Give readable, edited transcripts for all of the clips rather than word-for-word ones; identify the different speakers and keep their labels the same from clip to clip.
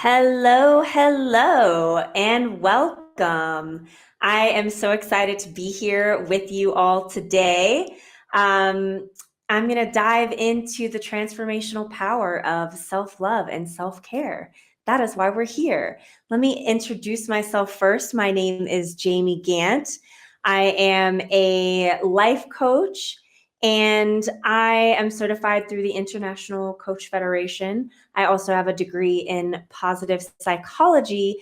Speaker 1: Hello, hello, and welcome. I am so excited to be here with you all today. I'm going to dive into the transformational power of self-love and self-care. That is why we're here. Let me introduce myself first. My name is Jamie Gantt. I am a life coach and I am certified through the International Coach Federation. I also have a degree in positive psychology.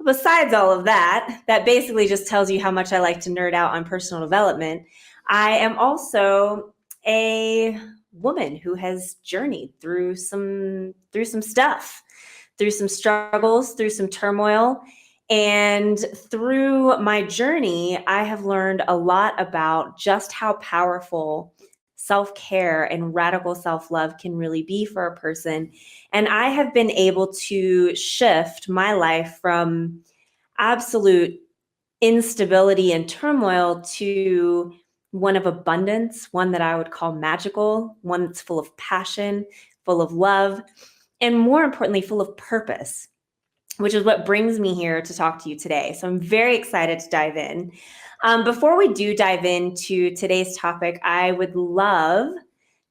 Speaker 1: Besides all of that, that basically just tells you how much I like to nerd out on personal development. I am also a woman who has journeyed through some stuff, through some struggles, through some turmoil. And through my journey, I have learned a lot about just how powerful self-care and radical self-love can really be for a person. And I have been able to shift my life from absolute instability and turmoil to one of abundance, one that I would call magical, one that's full of passion, full of love, and more importantly, full of purpose, which is what brings me here to talk to you today. So I'm very excited to dive in. Before we do dive into today's topic, I would love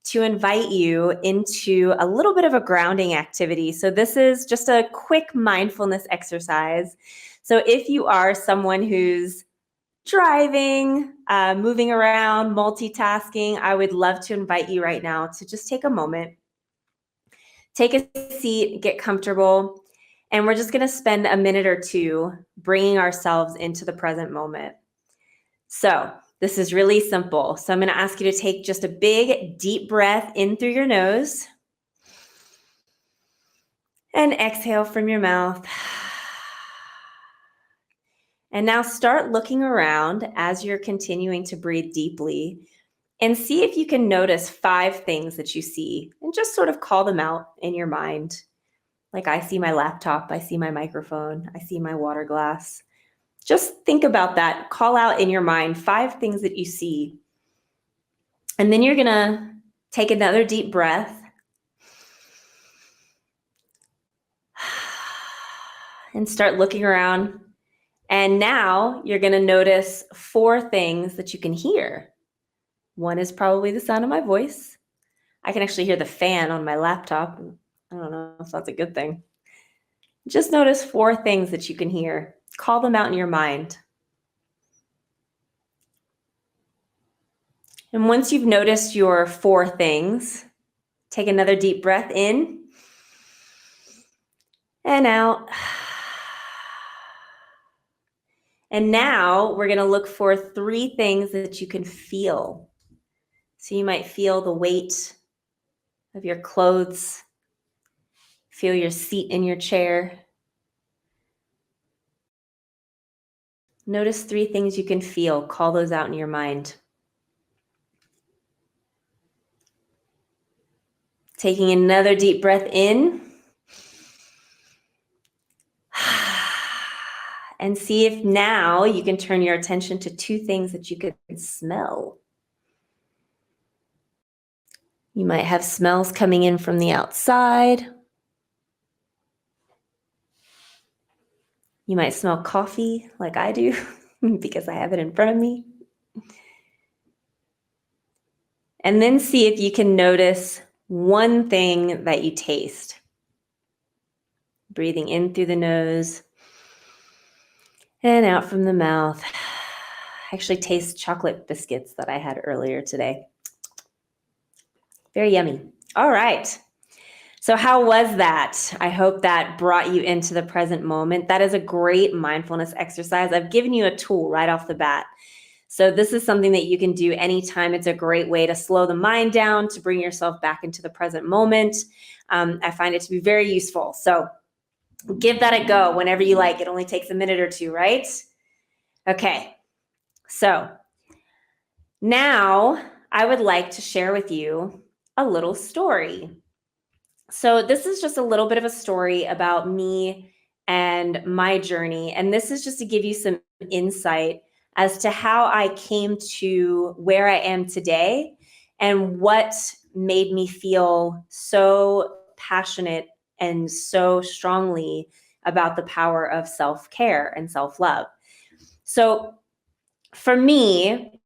Speaker 1: to invite you into a little bit of a grounding activity. So this is just a quick mindfulness exercise. So if you are someone who's driving, moving around, multitasking, I would love to invite you right now to just take a moment, take a seat, get comfortable, and we're just going to spend a minute or two bringing ourselves into the present moment. So this is really simple. So I'm going to ask you to take just a big, deep breath in through your nose and exhale from your mouth. And now start looking around as you're continuing to breathe deeply and see if you can notice 5 things that you see and just sort of call them out in your mind. Like I see my laptop, I see my microphone, I see my water glass. Just think about that. Call out in your mind 5 things that you see. And then you're going to take another deep breath and start looking around. And now you're going to notice 4 things that you can hear. One is probably the sound of my voice. I can actually hear the fan on my laptop. I don't know if that's a good thing. Just notice 4 things that you can hear. Call them out in your mind. And once you've noticed your 4 things, take another deep breath in and out. And now we're going to look for 3 things that you can feel. So you might feel the weight of your clothes, feel your seat in your chair. Notice 3 things you can feel. Call those out in your mind. Taking another deep breath in. And see if now you can turn your attention to 2 things that you could smell. You might have smells coming in from the outside. You might smell coffee like I do because I have it in front of me. And then see if you can notice 1 thing that you taste. Breathing in through the nose and out from the mouth. I actually taste chocolate biscuits that I had earlier today. Very yummy. All right. So how was that? I hope that brought you into the present moment. That is a great mindfulness exercise. I've given you a tool right off the bat. So this is something that you can do anytime. It's a great way to slow the mind down, to bring yourself back into the present moment. I find it to be very useful. So give that a go whenever you like. It only takes a minute or 2, right? Okay. So now I would like to share with you a little story. So this is just a little bit of a story about me and my journey. And this is just to give you some insight as to how I came to where I am today and what made me feel so passionate and so strongly about the power of self-care and self-love. So for me,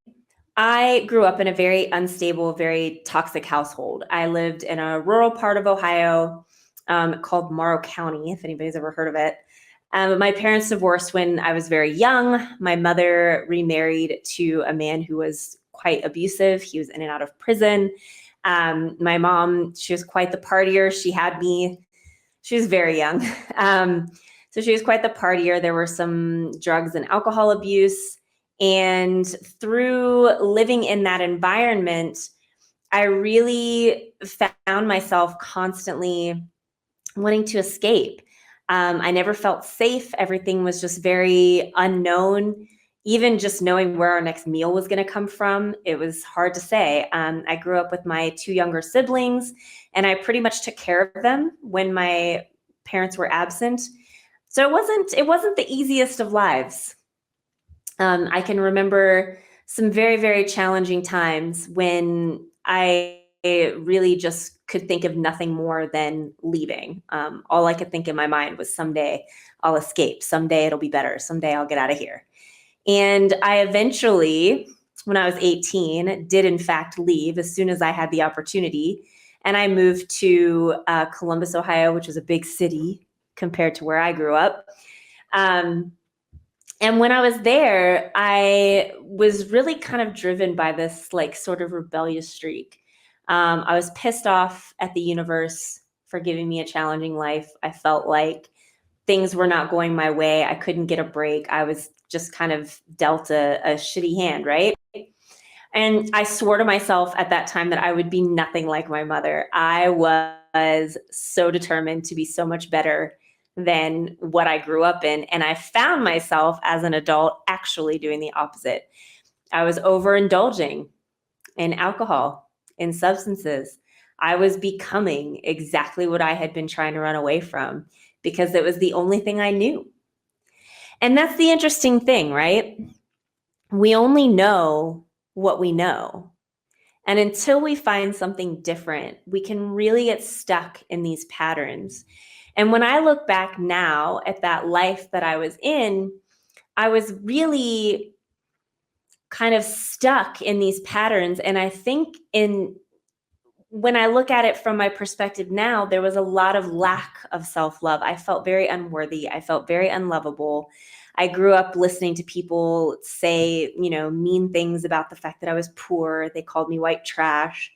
Speaker 1: I grew up in a very unstable, very toxic household. I lived in a rural part of Ohio called Morrow County, if anybody's ever heard of it. My parents divorced when I was very young. My mother remarried to a man who was quite abusive. He was in and out of prison. My mom, she was quite the partier. She was very young. So she was quite the partier. There were some drugs and alcohol abuse. And through living in that environment, I really found myself constantly wanting to escape. I never felt safe. Everything was just very unknown. Even just knowing where our next meal was going to come from, it was hard to say. I grew up with my two younger siblings, and I pretty much took care of them when my parents were absent. So it wasn't the easiest of lives. I can remember some very, very challenging times when I really just could think of nothing more than leaving. All I could think in my mind was someday I'll escape. Someday it'll be better. Someday I'll get out of here. And I eventually, when I was 18, did in fact leave as soon as I had the opportunity. And I moved to Columbus, Ohio, which is a big city compared to where I grew up. And when I was there, I was really kind of driven by this like sort of rebellious streak. I was pissed off at the universe for giving me a challenging life. I felt like things were not going my way. I couldn't get a break. I was just kind of dealt a shitty hand, right? And I swore to myself at that time that I would be nothing like my mother. I was so determined to be so much better than what I grew up in. And I found myself as an adult actually doing the opposite. I was overindulging in alcohol, in substances. I was becoming exactly what I had been trying to run away from because it was the only thing I knew. And that's the interesting thing, right? We only know what we know. And until we find something different, we can really get stuck in these patterns. And when I look back now at that life that I was in, I was really kind of stuck in these patterns. And I think when I look at it from my perspective now, there was a lot of lack of self-love. I felt very unworthy. I felt very unlovable. I grew up listening to people say, mean things about the fact that I was poor. They called me white trash.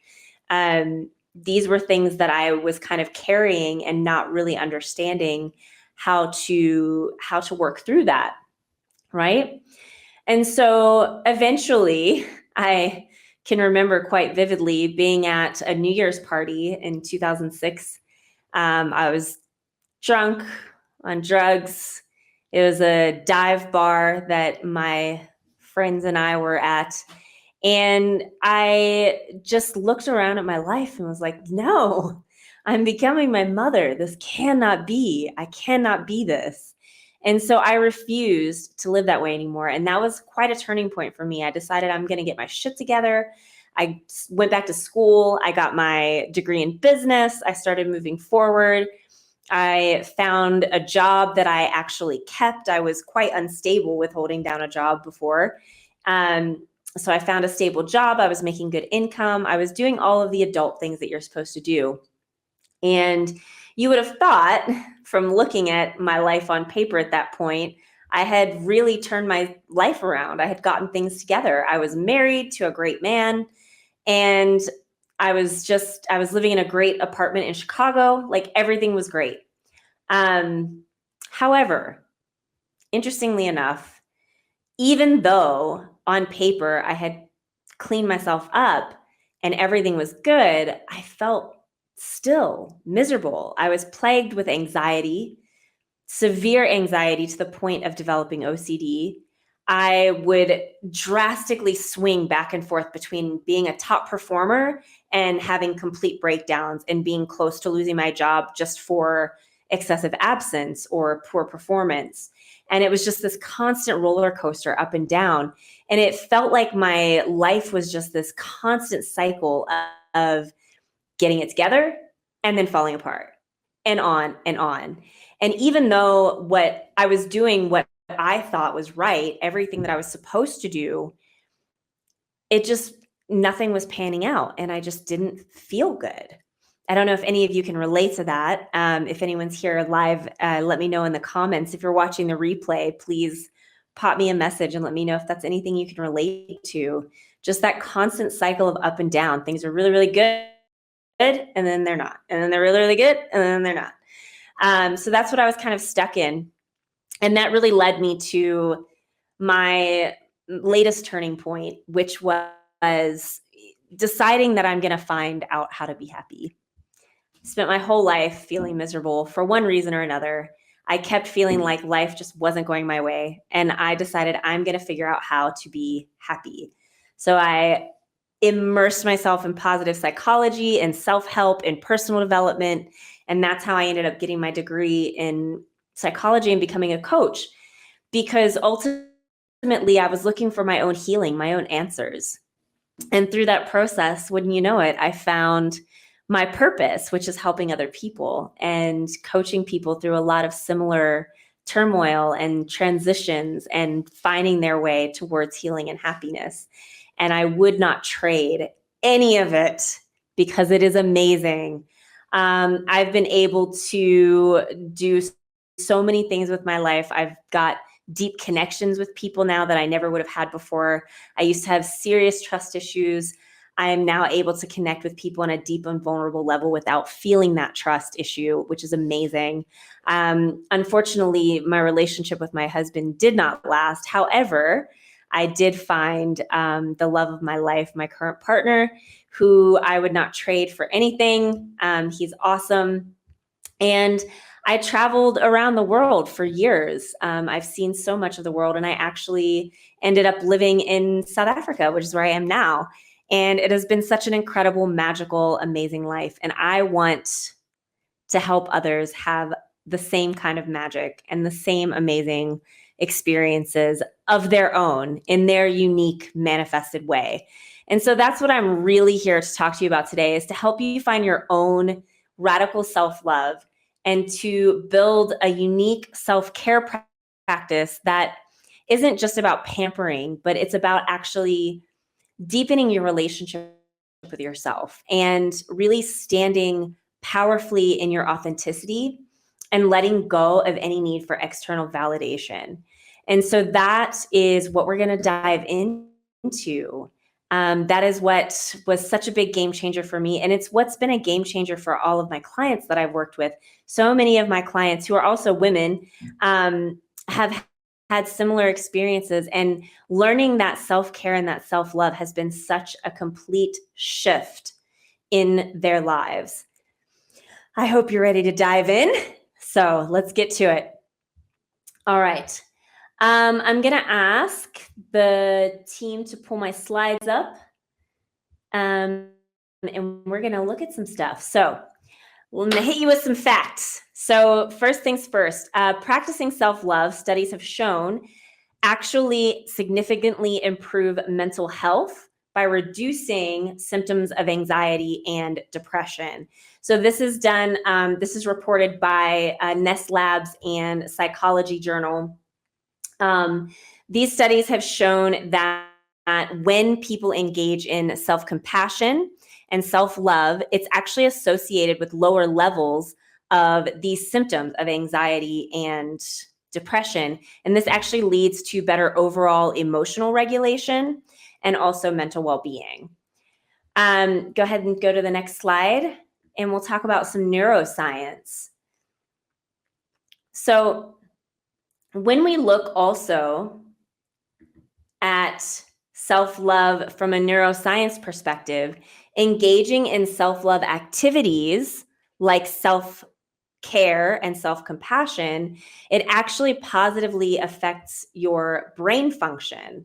Speaker 1: These were things that I was kind of carrying and not really understanding how to work through that, right? And so eventually I can remember quite vividly being at a New Year's party in 2006. I was drunk on drugs. It was a dive bar that my friends and I were at. And I just looked around at my life and was like, no, I'm becoming my mother. This cannot be. I cannot be this. And so I refused to live that way anymore. And that was quite a turning point for me. I decided I'm going to get my shit together. I went back to school. I got my degree in business. I started moving forward. I found a job that I actually kept. I was quite unstable with holding down a job before. So I found a stable job. I was making good income. I was doing all of the adult things that you're supposed to do. And you would have thought from looking at my life on paper at that point, I had really turned my life around. I had gotten things together. I was married to a great man, and I was living in a great apartment in Chicago. Like everything was great. However, interestingly enough, even though on paper I had cleaned myself up and everything was good, I felt still miserable. I was plagued with anxiety, severe anxiety to the point of developing OCD. I would drastically swing back and forth between being a top performer and having complete breakdowns and being close to losing my job just for excessive absence or poor performance. And it was just this constant roller coaster up and down. And it felt like my life was just this constant cycle of getting it together and then falling apart and on and on. And even though what I was doing, what I thought was right, everything that I was supposed to do, it just, nothing was panning out and I just didn't feel good. I don't know if any of you can relate to that. If anyone's here live, let me know in the comments. If you're watching the replay, please pop me a message and let me know if that's anything you can relate to. Just that constant cycle of up and down. Things are really, really good, and then they're not. And then they're really, really good, and then they're not. So that's what I was kind of stuck in. And that really led me to my latest turning point, which was deciding that I'm going to find out how to be happy. Spent my whole life feeling miserable for one reason or another. I kept feeling like life just wasn't going my way. And I decided I'm going to figure out how to be happy. So I immersed myself in positive psychology and self-help and personal development. And that's how I ended up getting my degree in psychology and becoming a coach, because ultimately I was looking for my own healing, my own answers. And through that process, wouldn't you know it, I found my purpose, which is helping other people and coaching people through a lot of similar turmoil and transitions and finding their way towards healing and happiness. And I would not trade any of it because it is amazing. I've been able to do so many things with my life. I've got deep connections with people now that I never would have had before. I used to have serious trust issues. I am now able to connect with people on a deep and vulnerable level without feeling that trust issue, which is amazing. Unfortunately, my relationship with my husband did not last. However, I did find the love of my life, my current partner, who I would not trade for anything. He's awesome. And I traveled around the world for years. I've seen so much of the world, and I actually ended up living in South Africa, which is where I am now. And it has been such an incredible, magical, amazing life. And I want to help others have the same kind of magic and the same amazing experiences of their own in their unique manifested way. And so that's what I'm really here to talk to you about today, is to help you find your own radical self-love and to build a unique self-care practice that isn't just about pampering, but it's about actually deepening your relationship with yourself and really standing powerfully in your authenticity and letting go of any need for external validation. And so that is what we're going to dive into. That is what was such a big game changer for me. And it's what's been a game changer for all of my clients that I've worked with. So many of my clients, who are also women, have had similar experiences, and learning that self-care and that self-love has been such a complete shift in their lives. I hope you're ready to dive in. So let's get to it. All right. I'm going to ask the team to pull my slides up, and we're going to look at some stuff. So I'm going to hit you with some facts. So first things first, practicing self-love, studies have shown, actually significantly improve mental health by reducing symptoms of anxiety and depression. So this is done, this is reported by Nest Labs and Psychology Journal. These studies have shown that when people engage in self-compassion and self-love, it's actually associated with lower levels of these symptoms of anxiety and depression. And this actually leads to better overall emotional regulation and also mental well-being. Go ahead and go to the next slide, and we'll talk about some neuroscience. So when we look also at self-love from a neuroscience perspective, engaging in self-love activities like self-care and self-compassion, it actually positively affects your brain function.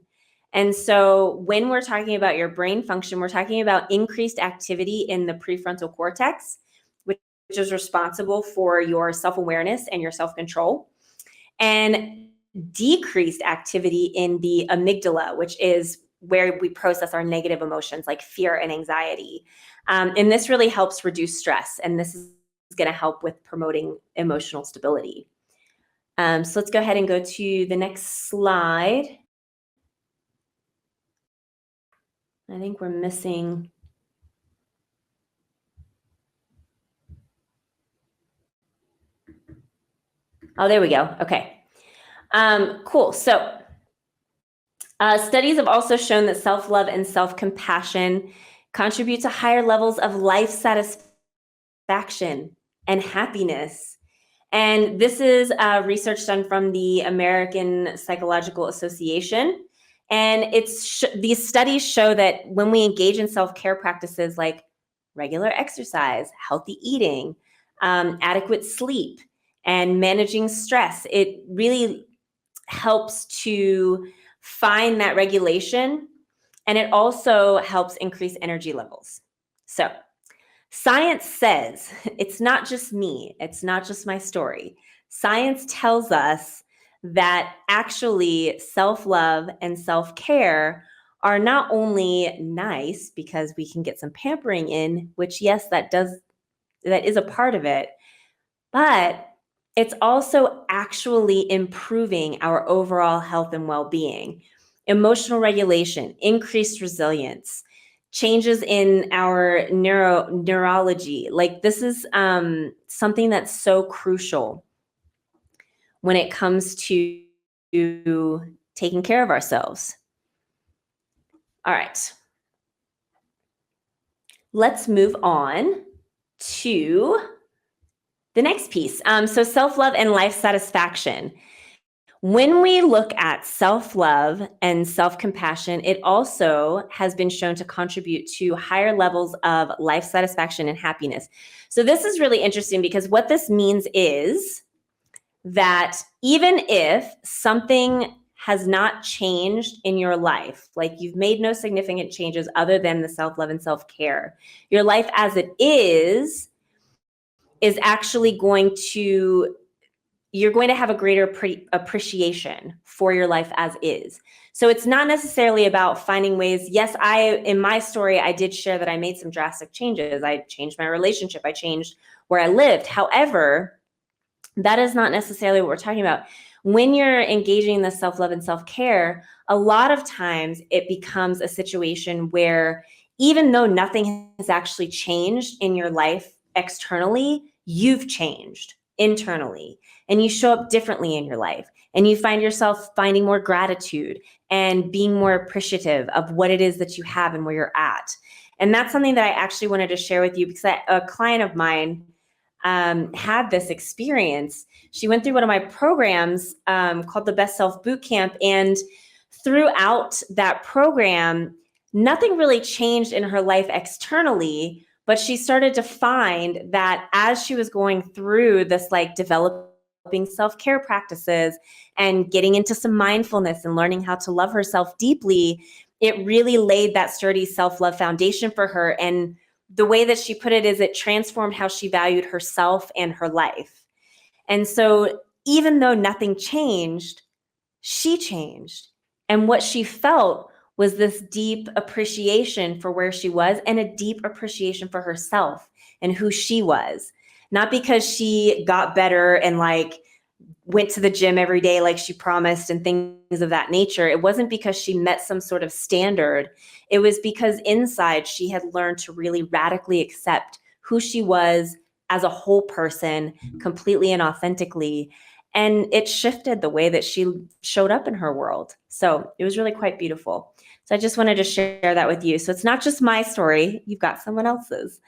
Speaker 1: And so when we're talking about your brain function, we're talking about increased activity in the prefrontal cortex, which is responsible for your self-awareness and your self-control, and decreased activity in the amygdala, which is where we process our negative emotions like fear and anxiety. And this really helps reduce stress. And this is going to help with promoting emotional stability. So let's go ahead and go to the next slide. I think we're missing. Oh, there we go. Okay. Cool. So studies have also shown that self-love and self-compassion contribute to higher levels of life satisfaction and happiness. And this is research done from the American Psychological Association. And these studies show that when we engage in self-care practices like regular exercise, healthy eating, adequate sleep, and managing stress, it really helps to find that regulation, and it also helps increase energy levels. So science says, it's not just me, it's not just my story. Science tells us that actually self-love and self-care are not only nice because we can get some pampering in, which yes, that is a part of it, but it's also actually improving our overall health and well-being, emotional regulation, increased resilience, changes in our neurology. Like this is something that's so crucial when it comes to taking care of ourselves. All right. Let's move on to the next piece. So self-love and life satisfaction. When we look at self-love and self-compassion, it also has been shown to contribute to higher levels of life satisfaction and happiness. So this is really interesting because what this means is that even if something has not changed in your life, like you've made no significant changes other than the self-love and self-care, your life as it is actually you're going to have a greater appreciation for your life as is. So it's not necessarily about finding ways. Yes, in my story, I did share that I made some drastic changes. I changed my relationship. I changed where I lived. However, that is not necessarily what we're talking about. When you're engaging in the self-love and self-care, a lot of times it becomes a situation where even though nothing has actually changed in your life externally, you've changed internally and you show up differently in your life and you find yourself finding more gratitude and being more appreciative of what it is that you have and where you're at. And that's something that I actually wanted to share with you because a client of mine had this experience. She went through one of my programs called the Best Self Bootcamp, and throughout that program, nothing really changed in her life externally, but she started to find that as she was going through this, like developing self-care practices and getting into some mindfulness and learning how to love herself deeply, it really laid that sturdy self-love foundation for her. And the way that she put it is it transformed how she valued herself and her life. And so even though nothing changed, she changed. And what she felt was this deep appreciation for where she was and a deep appreciation for herself and who she was. Not because she got better and like went to the gym every day like she promised and things of that nature. It wasn't because she met some sort of standard. It was because inside she had learned to really radically accept who she was as a whole person, completely and authentically. And it shifted the way that she showed up in her world. So it was really quite beautiful. So I just wanted to share that with you. So it's not just my story, you've got someone else's.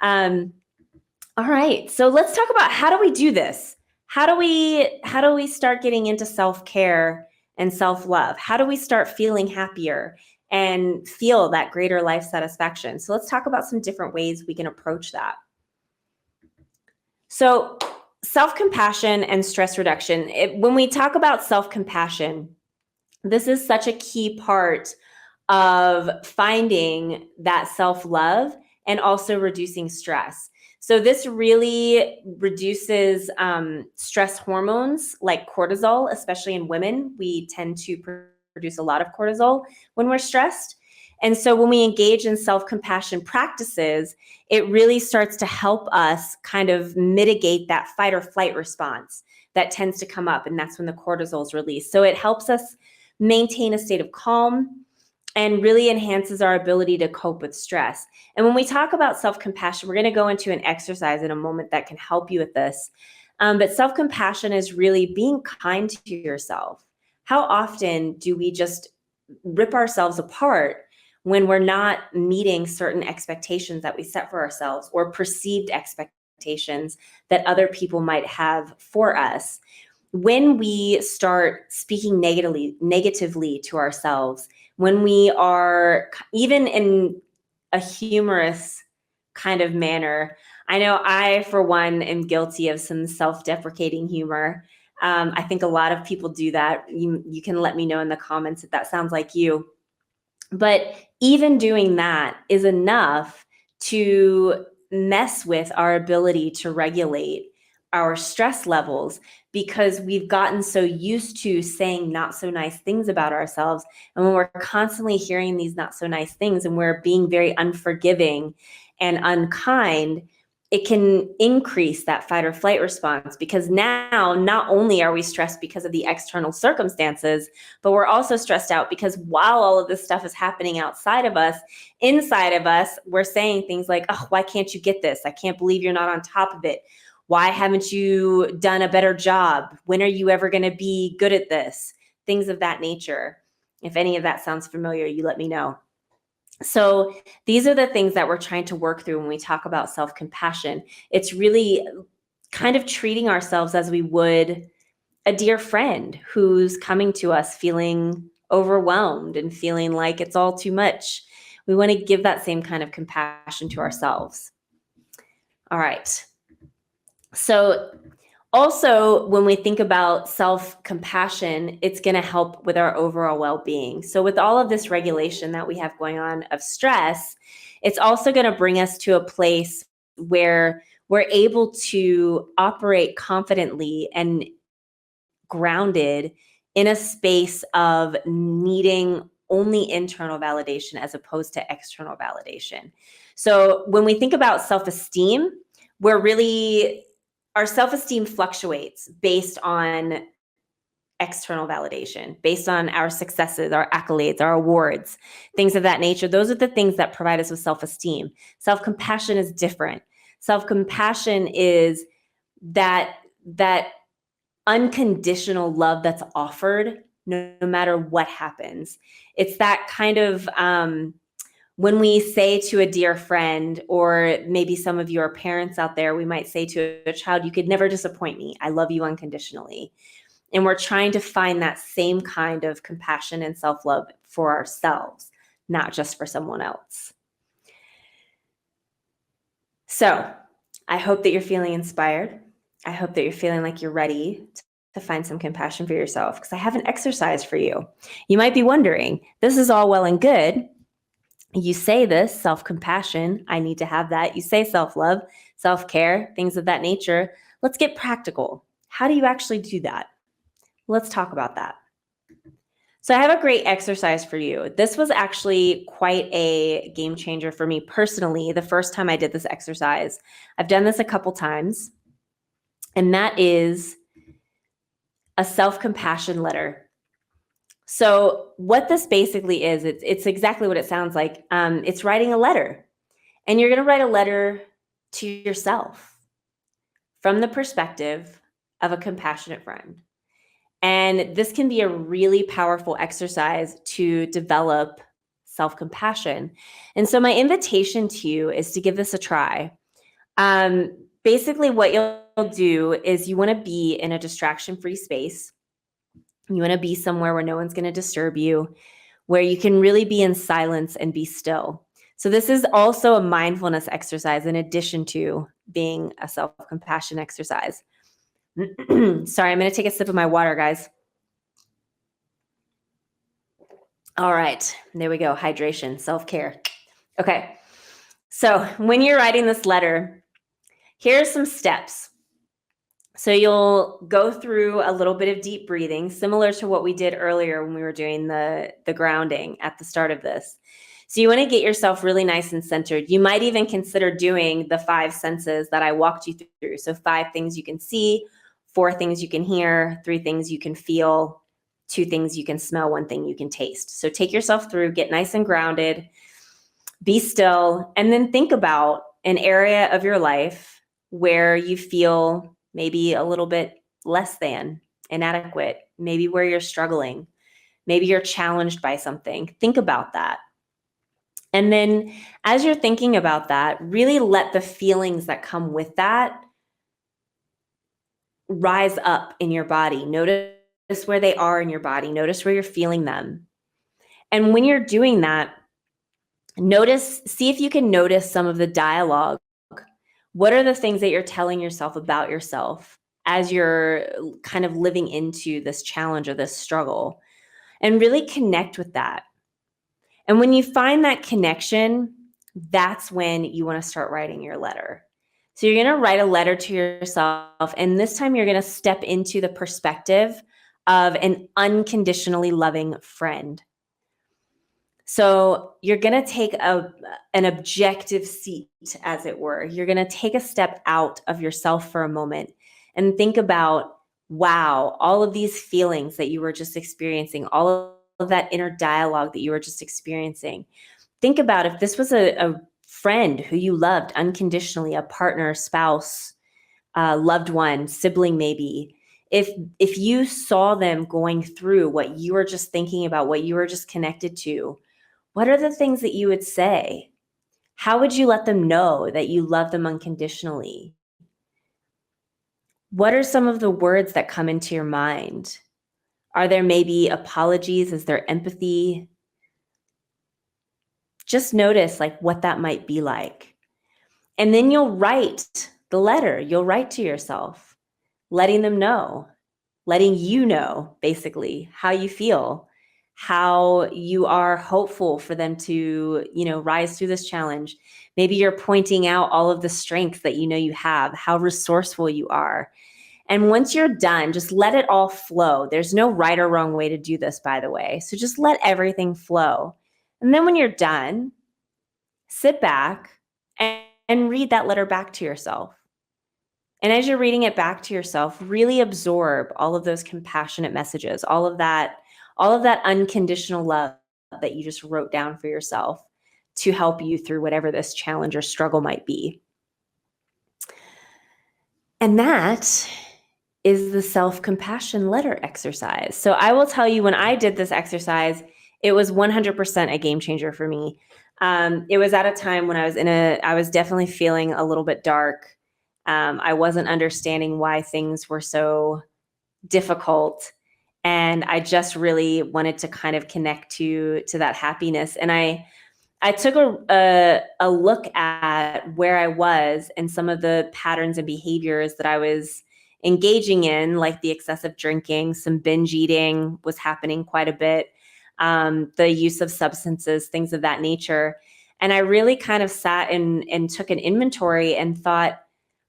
Speaker 1: All right, so let's talk about how do we do this? How do we start getting into self-care and self-love? How do we start feeling happier and feel that greater life satisfaction? So let's talk about some different ways we can approach that. So self-compassion and stress reduction. When we talk about self-compassion, this is such a key part of finding that self-love and also reducing stress. So this really reduces stress hormones like cortisol, especially in women. We tend to produce a lot of cortisol when we're stressed. And so when we engage in self-compassion practices, it really starts to help us kind of mitigate that fight or flight response that tends to come up. And that's when the cortisol is released. So it helps us maintain a state of calm and really enhances our ability to cope with stress. And when we talk about self-compassion, we're going to go into an exercise in a moment that can help you with this. But self-compassion is really being kind to yourself. How often do we just rip ourselves apart when we're not meeting certain expectations that we set for ourselves or perceived expectations that other people might have for us? When we start speaking negatively to ourselves, when we are even in a humorous kind of manner, I know I, for one, am guilty of some self-deprecating humor. I think a lot of people do that. You can let me know in the comments if that sounds like you. But even doing that is enough to mess with our ability to regulate our stress levels, because we've gotten so used to saying not so nice things about ourselves. And when we're constantly hearing these not so nice things and we're being very unforgiving and unkind, it can increase that fight or flight response, because now not only are we stressed because of the external circumstances, but we're also stressed out because while all of this stuff is happening outside of us, inside of us, we're saying things like, oh, why can't you get this? I can't believe you're not on top of it. Why haven't you done a better job? When are you ever going to be good at this? Things of that nature. If any of that sounds familiar, you let me know. So these are the things that we're trying to work through when we talk about self-compassion. It's really kind of treating ourselves as we would a dear friend who's coming to us feeling overwhelmed and feeling like it's all too much. We want to give that same kind of compassion to ourselves. All right. So also, when we think about self-compassion, it's going to help with our overall well-being. So with all of this regulation that we have going on of stress, it's also going to bring us to a place where we're able to operate confidently and grounded in a space of needing only internal validation as opposed to external validation. So when we think about self-esteem, our self-esteem fluctuates based on external validation, based on our successes, our accolades, our awards, things of that nature. Those are the things that provide us with self-esteem. Self-compassion is different. Self-compassion is that unconditional love that's offered no matter what happens. It's that kind of when we say to a dear friend, or maybe some of you are parents out there, we might say to a child, you could never disappoint me. I love you unconditionally. And we're trying to find that same kind of compassion and self-love for ourselves, not just for someone else. So I hope that you're feeling inspired. I hope that you're feeling like you're ready to find some compassion for yourself, because I have an exercise for you. You might be wondering, this is all well and good. You say this, self-compassion, I need to have that. You say self-love, self-care, things of that nature. Let's get practical. How do you actually do that? Let's talk about that. So I have a great exercise for you. This was actually quite a game changer for me personally, the first time I did this exercise. I've done this a couple times, and that is a self-compassion letter. So what this basically is, it's exactly what it sounds like. It's writing a letter, and you're going to write a letter to yourself from the perspective of a compassionate friend. And this can be a really powerful exercise to develop self-compassion. And so my invitation to you is to give this a try. Basically, what you'll do is you want to be in a distraction-free space. You want to be somewhere where no one's going to disturb you, where you can really be in silence and be still. So this is also a mindfulness exercise in addition to being a self-compassion exercise. Sorry, I'm going to take a sip of my water, guys. All right, there we go. Hydration, self-care. Okay, so when you're writing this letter, here's some steps. So you'll go through a little bit of deep breathing, similar to what we did earlier when we were doing the grounding at the start of this. So you want to get yourself really nice and centered. You might even consider doing the 5 senses that I walked you through. So 5 things you can see, 4 things you can hear, 3 things you can feel, 2 things you can smell, 1 thing you can taste. So take yourself through, get nice and grounded, be still, and then think about an area of your life where you feel maybe a little bit less than, inadequate, maybe where you're struggling, maybe you're challenged by something. Think about that. And then as you're thinking about that, really let the feelings that come with that rise up in your body. Notice where they are in your body. Notice where you're feeling them. And when you're doing that, see if you can notice some of the dialogue. What are the things that you're telling yourself about yourself as you're kind of living into this challenge or this struggle? And really connect with that. And when you find that connection, that's when you want to start writing your letter. So you're going to write a letter to yourself, and this time you're going to step into the perspective of an unconditionally loving friend. So you're going to take an objective seat, as it were. You're going to take a step out of yourself for a moment and think about, wow, all of these feelings that you were just experiencing, all of that inner dialogue that you were just experiencing. Think about if this was a friend who you loved unconditionally, a partner, spouse, loved one, sibling maybe. If you saw them going through what you were just thinking about, what you were just connected to, what are the things that you would say? How would you let them know that you love them unconditionally? What are some of the words that come into your mind? Are there maybe apologies? Is there empathy? Just notice like what that might be like. And then you'll write the letter. You'll write to yourself, letting them know, letting you know, basically, how you feel, how you are hopeful for them to, rise through this challenge. Maybe you're pointing out all of the strengths that you know you have, how resourceful you are. And once you're done, just let it all flow. There's no right or wrong way to do this, by the way. So just let everything flow. And then when you're done, sit back and read that letter back to yourself. And as you're reading it back to yourself, really absorb all of those compassionate messages, all of that unconditional love that you just wrote down for yourself to help you through whatever this challenge or struggle might be. And that is the self-compassion letter exercise. So I will tell you, when I did this exercise, it was 100% a game changer for me. It was at a time when I was definitely feeling a little bit dark. I wasn't understanding why things were so difficult. And I just really wanted to kind of connect to that happiness. And I took a look at where I was and some of the patterns and behaviors that I was engaging in, like the excessive drinking, some binge eating was happening quite a bit, the use of substances, things of that nature. And I really kind of sat and took an inventory and thought,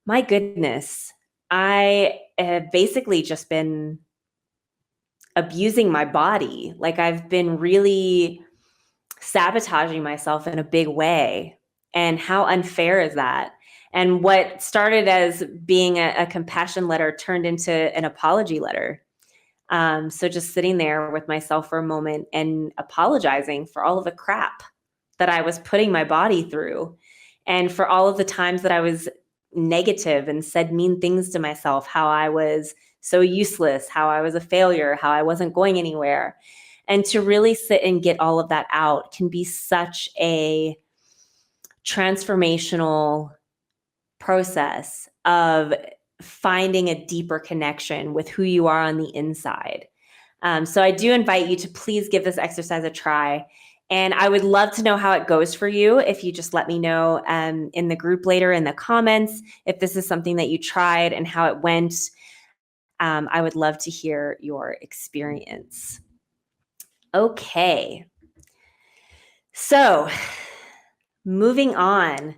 Speaker 1: my goodness, I have basically just been abusing my body. Like I've been really sabotaging myself in a big way. And how unfair is that? And what started as being a compassion letter turned into an apology letter. So just sitting there with myself for a moment and apologizing for all of the crap that I was putting my body through, and for all of the times that I was negative and said mean things to myself, how I was so useless, how I was a failure, how I wasn't going anywhere. And to really sit and get all of that out can be such a transformational process of finding a deeper connection with who you are on the inside. So I do invite you to please give this exercise a try. And I would love to know how it goes for you if you just let me know in the group later in the comments if this is something that you tried and how it went. I would love to hear your experience. Okay. So moving on.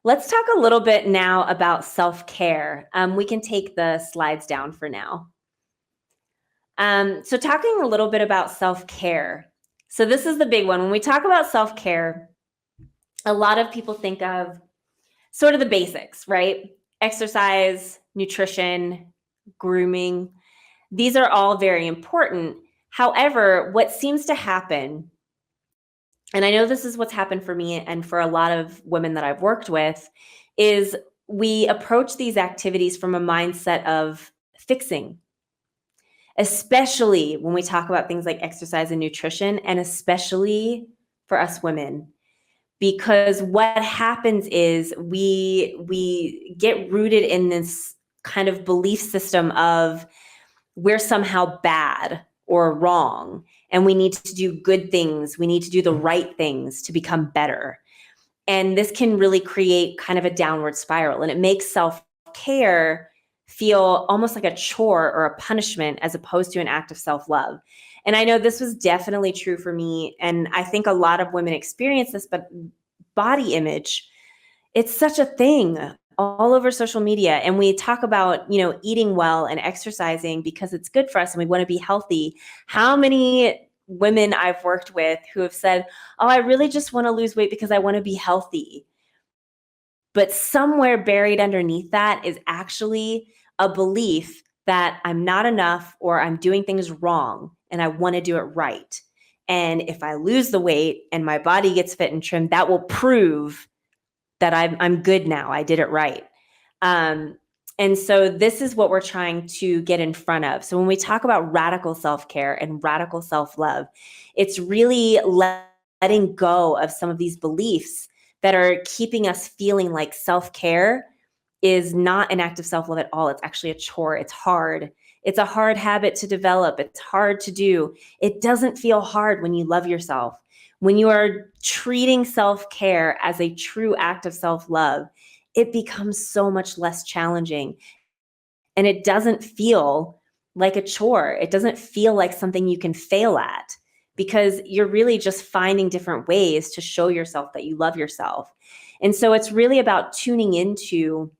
Speaker 1: Let's talk a little bit now about self-care. We can take the slides down for now. So talking a little bit about self-care. So this is the big one. When we talk about self-care, a lot of people think of sort of the basics, right? Exercise, nutrition, grooming. These are all very important. However, what seems to happen, and I know this is what's happened for me and for a lot of women that I've worked with, is we approach these activities from a mindset of fixing, especially when we talk about things like exercise and nutrition, and especially for us women. Because what happens is we get rooted in this kind of belief system of we're somehow bad or wrong, and we need to do good things, we need to do the right things to become better. And this can really create kind of a downward spiral, and it makes self-care feel almost like a chore or a punishment as opposed to an act of self-love. And I know this was definitely true for me, and I think a lot of women experience this. But body image, it's such a thing all over social media, and we talk about, eating well and exercising because it's good for us and we want to be healthy. How many women I've worked with who have said, "Oh, I really just want to lose weight because I want to be healthy." But somewhere buried underneath that is actually a belief that I'm not enough or I'm doing things wrong and I want to do it right. And if I lose the weight and my body gets fit and trim, that will prove that I'm good now. I did it right. Um, and so this is what we're trying to get in front of. So when we talk about radical self-care and radical self-love, it's really letting go of some of these beliefs that are keeping us feeling like self-care is not an act of self-love at all. It's actually a chore. It's hard. It's a hard habit to develop. It's hard to do. It doesn't feel hard when you love yourself. When you are treating self-care as a true act of self-love, it becomes so much less challenging. And it doesn't feel like a chore. It doesn't feel like something you can fail at, because you're really just finding different ways to show yourself that you love yourself. And so it's really about tuning into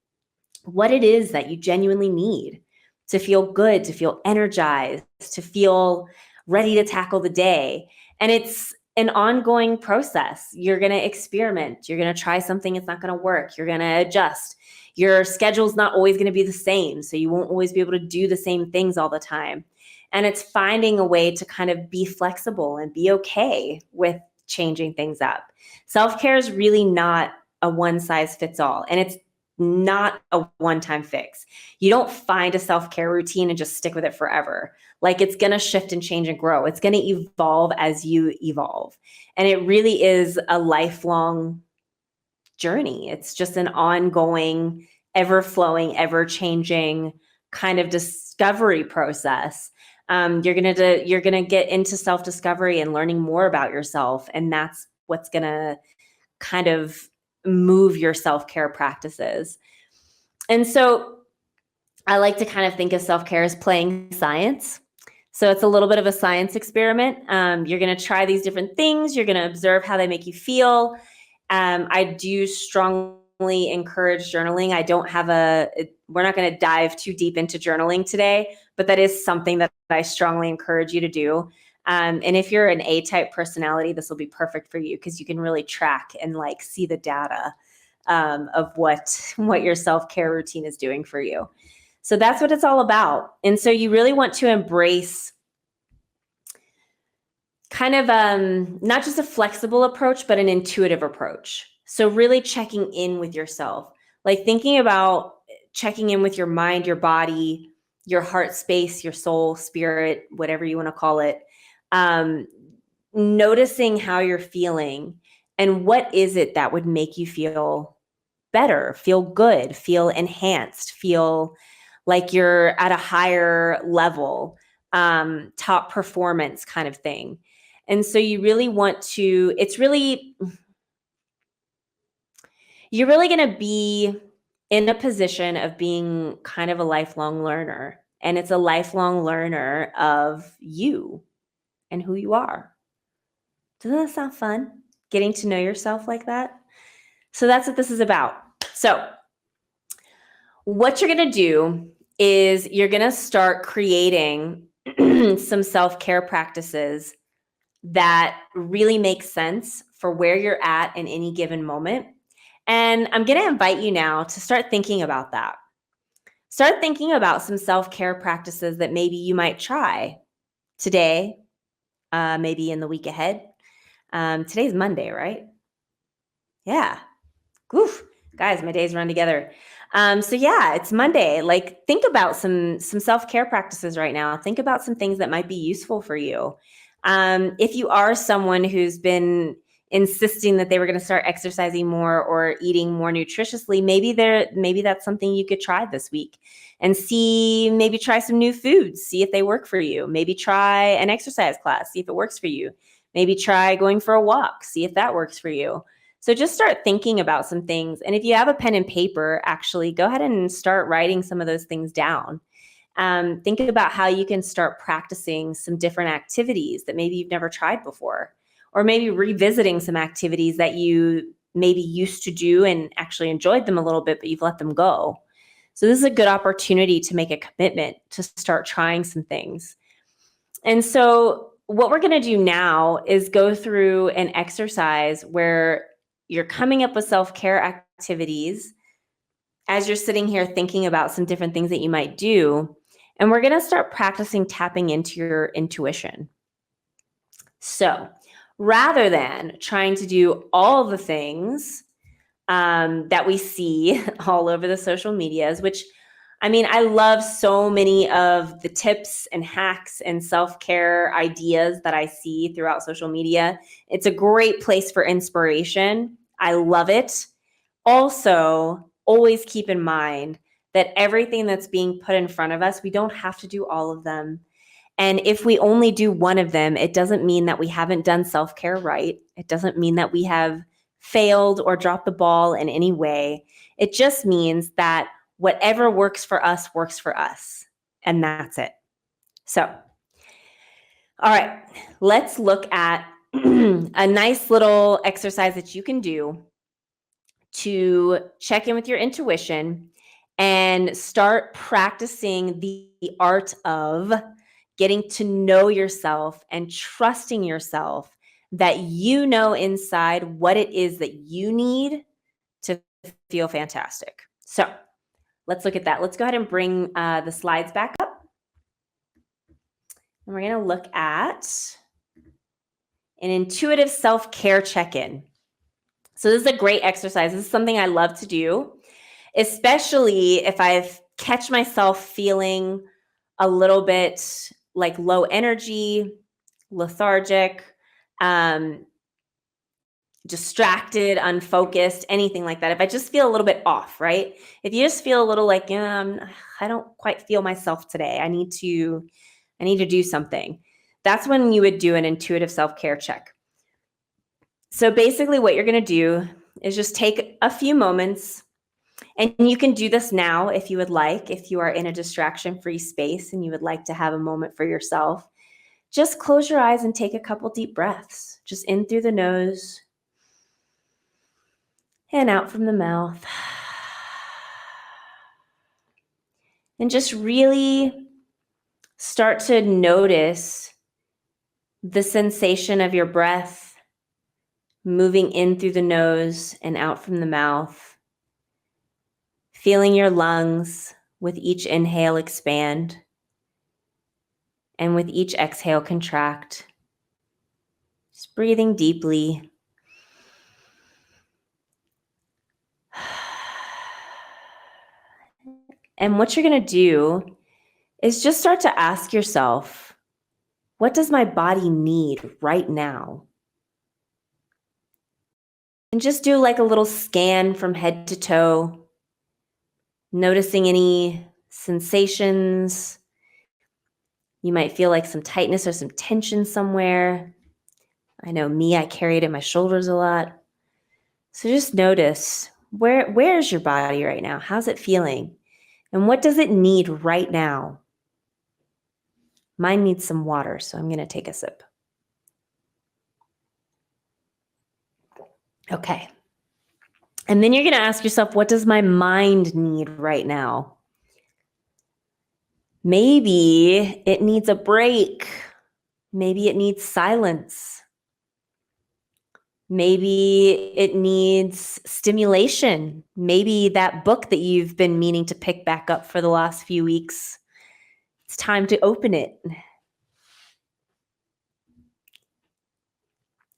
Speaker 1: what it is that you genuinely need to feel good, to feel energized, to feel ready to tackle the day. And it's an ongoing process. You're going to experiment. You're going to try something, it's not going to work. You're going to adjust. Your schedule's not always going to be the same, so you won't always be able to do the same things all the time. And it's finding a way to kind of be flexible and be okay with changing things up. Self-care is really not a one size fits all, and it's not a one-time fix. You don't find a self-care routine and just stick with it forever. Like, it's going to shift and change and grow. It's going to evolve as you evolve. And it really is a lifelong journey. It's just an ongoing, ever-flowing, ever-changing kind of discovery process. You're gonna get into self-discovery and learning more about yourself, and that's what's gonna kind of move your self-care practices. And so I like to kind of think of self-care as playing science. So it's a little bit of a science experiment. You're going to try these different things. You're going to observe how they make you feel. I do strongly encourage journaling. We're not going to dive too deep into journaling today, but that is something that I strongly encourage you to do. And if you're an A-type personality, this will be perfect for you, because you can really track and like see the data of what your self-care routine is doing for you. So that's what it's all about. And so you really want to embrace kind of not just a flexible approach, but an intuitive approach. So really checking in with yourself, like thinking about checking in with your mind, your body, your heart space, your soul, spirit, whatever you want to call it. Noticing how you're feeling and what is it that would make you feel better, feel good, feel enhanced, feel like you're at a higher level, top performance kind of thing. And so you really want to, you're really going to be in a position of being kind of a lifelong learner. And it's a lifelong learner of you and who you are. Doesn't that sound fun? Getting to know yourself like that? So that's what this is about. So what you're going to do is you're going to start creating some self-care practices that really make sense for where you're at in any given moment. And I'm going to invite you now to start thinking about that. Start thinking about some self-care practices that maybe you might try today, maybe in the week ahead. Today's Monday, right? Yeah. Oof, guys, my days run together. So yeah, it's Monday. Like, think about some self-care practices right now. Think about some things that might be useful for you. If you are someone who's been insisting that they were going to start exercising more or eating more nutritiously, maybe that's something you could try this week and see. Maybe try some new foods, see if they work for you. Maybe try an exercise class, see if it works for you. Maybe try going for a walk, see if that works for you. So just start thinking about some things. And if you have a pen and paper, actually go ahead and start writing some of those things down. Think about how you can start practicing some different activities that maybe you've never tried before, or maybe revisiting some activities that you maybe used to do and actually enjoyed them a little bit, but you've let them go. So this is a good opportunity to make a commitment to start trying some things. And so what we're going to do now is go through an exercise where you're coming up with self-care activities as you're sitting here thinking about some different things that you might do. And we're going to start practicing tapping into your intuition. So rather than trying to do all the things that we see all over the social medias, which I love so many of the tips and hacks and self-care ideas that I see throughout social media. It's a great place for inspiration. I love it. Also, always keep in mind that everything that's being put in front of us, we don't have to do all of them. And if we only do one of them, it doesn't mean that we haven't done self-care right. It doesn't mean that we have failed or dropped the ball in any way. It just means that whatever works for us works for us. And that's it. So, all right, let's look at a nice little exercise that you can do to check in with your intuition and start practicing the art of getting to know yourself and trusting yourself that you know inside what it is that you need to feel fantastic. So let's look at that. Let's go ahead and bring the slides back up. And we're going to look at an intuitive self-care check-in. So this is a great exercise. This is something I love to do, especially if I catch myself feeling a little bit like low energy, lethargic, distracted, unfocused, anything like that. If I just feel a little bit off, right? If you just feel a little like, I don't quite feel myself today. I need to do something. That's when you would do an intuitive self-care check. So basically what you're going to do is just take a few moments, and you can do this now if you would like, if you are in a distraction-free space and you would like to have a moment for yourself. Just close your eyes and take a couple deep breaths, just in through the nose and out from the mouth. And just really start to notice the sensation of your breath moving in through the nose and out from the mouth. Feeling your lungs with each inhale expand and with each exhale contract. Just breathing deeply. And what you're going to do is just start to ask yourself, what does my body need right now? And just do like a little scan from head to toe, noticing any sensations. You might feel like some tightness or some tension somewhere. I know me, I carry it in my shoulders a lot. So just notice, where's your body right now? How's it feeling? And what does it need right now? Mine needs some water, so I'm going to take a sip. Okay. And then you're going to ask yourself, what does my mind need right now? Maybe it needs a break. Maybe it needs silence. Maybe it needs stimulation. Maybe that book that you've been meaning to pick back up for the last few weeks, it's time to open it.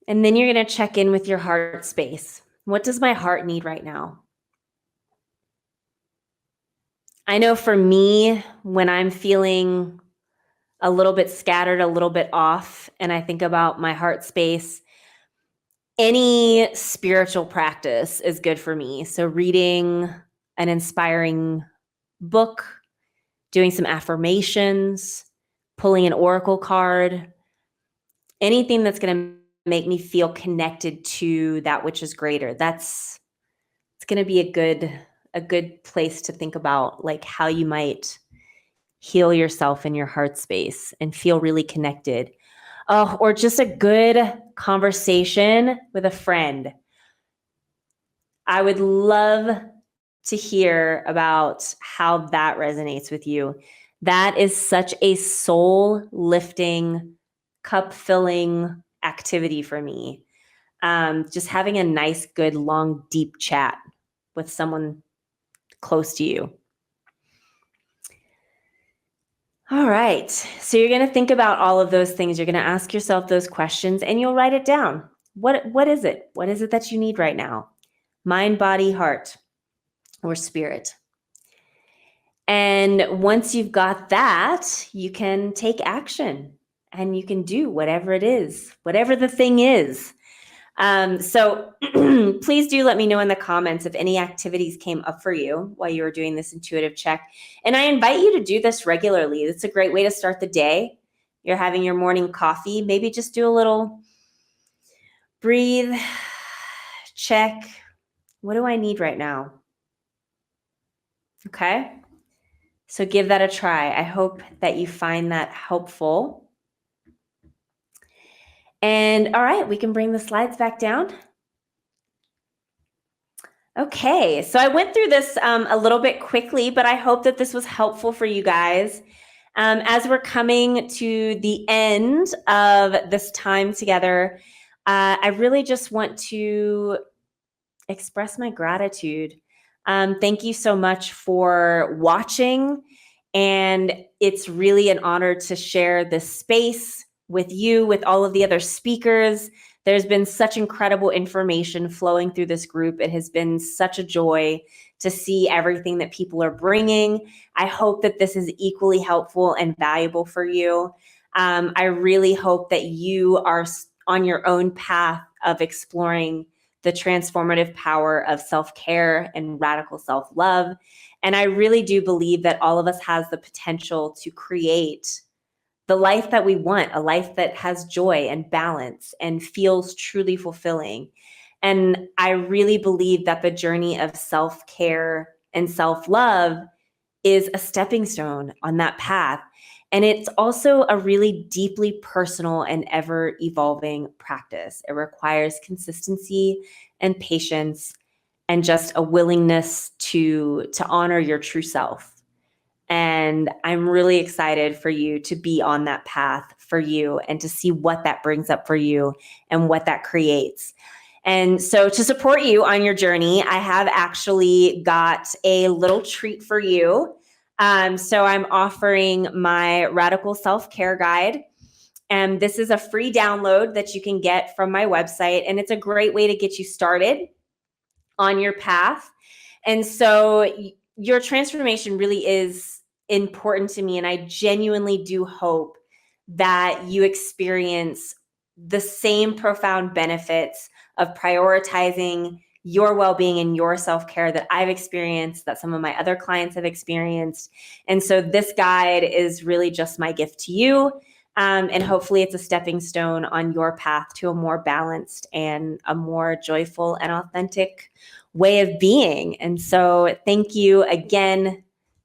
Speaker 1: And then you're going to check in with your heart space. What does my heart need right now? I know for me, when I'm feeling a little bit scattered, a little bit off, and I think about my heart space, any spiritual practice is good for me. So reading an inspiring book, doing some affirmations, pulling an oracle card, anything that's going to make me feel connected to that which is greater. It's going to be a good place to think about, like, how you might heal yourself in your heart space and feel really connected. Oh, or just a good conversation with a friend. I would love to hear about how that resonates with you. That is such a soul lifting, cup filling activity for me. Just having a nice, good, long, deep chat with someone close to you. All right. So you're going to think about all of those things. You're going to ask yourself those questions and you'll write it down. What is it? What is it that you need right now? Mind, body, heart, or spirit. And once you've got that, you can take action and you can do whatever it is, whatever the thing is. So please do let me know in the comments if any activities came up for you while you were doing this intuitive check. And I invite you to do this regularly. It's a great way to start the day. You're having your morning coffee. Maybe just do a little breathe, check. What do I need right now? Okay. So give that a try. I hope that you find that helpful. And all right, we can bring the slides back down. Okay, so I went through this a little bit quickly, but I hope that this was helpful for you guys. As we're coming to the end of this time together, I really just want to express my gratitude. Thank you so much for watching, and it's really an honor to share this space with you, with all of the other speakers. There's been such incredible information flowing through this group. It has been such a joy to see everything that people are bringing. I hope that this is equally helpful and valuable for you. I really hope that you are on your own path of exploring the transformative power of self-care and radical self-love. And I really do believe that all of us has the potential to create the life that we want, a life that has joy and balance and feels truly fulfilling. And I really believe that the journey of self-care and self-love is a stepping stone on that path. And it's also a really deeply personal and ever evolving practice. It requires consistency and patience and just a willingness to honor your true self. And I'm really excited for you to be on that path for you and to see what that brings up for you and what that creates. And so to support you on your journey, I have actually got a little treat for you. So I'm offering my Radical Self-Care Guide. And this is a free download that you can get from my website. And it's a great way to get you started on your path. And so your transformation really is important to me. And I genuinely do hope that you experience the same profound benefits of prioritizing your well-being and your self-care that I've experienced, that some of my other clients have experienced. And so this guide is really just my gift to you. And hopefully it's a stepping stone on your path to a more balanced and a more joyful and authentic way of being. And so thank you again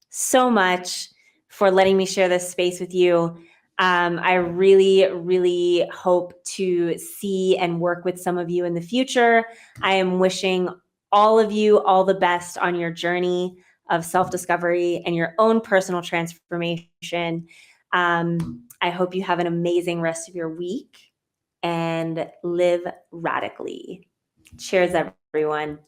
Speaker 1: so much for letting me share this space with you. I really, really hope to see and work with some of you in the future. I am wishing all of you all the best on your journey of self-discovery and your own personal transformation. I hope you have an amazing rest of your week and live radically. Cheers, everyone.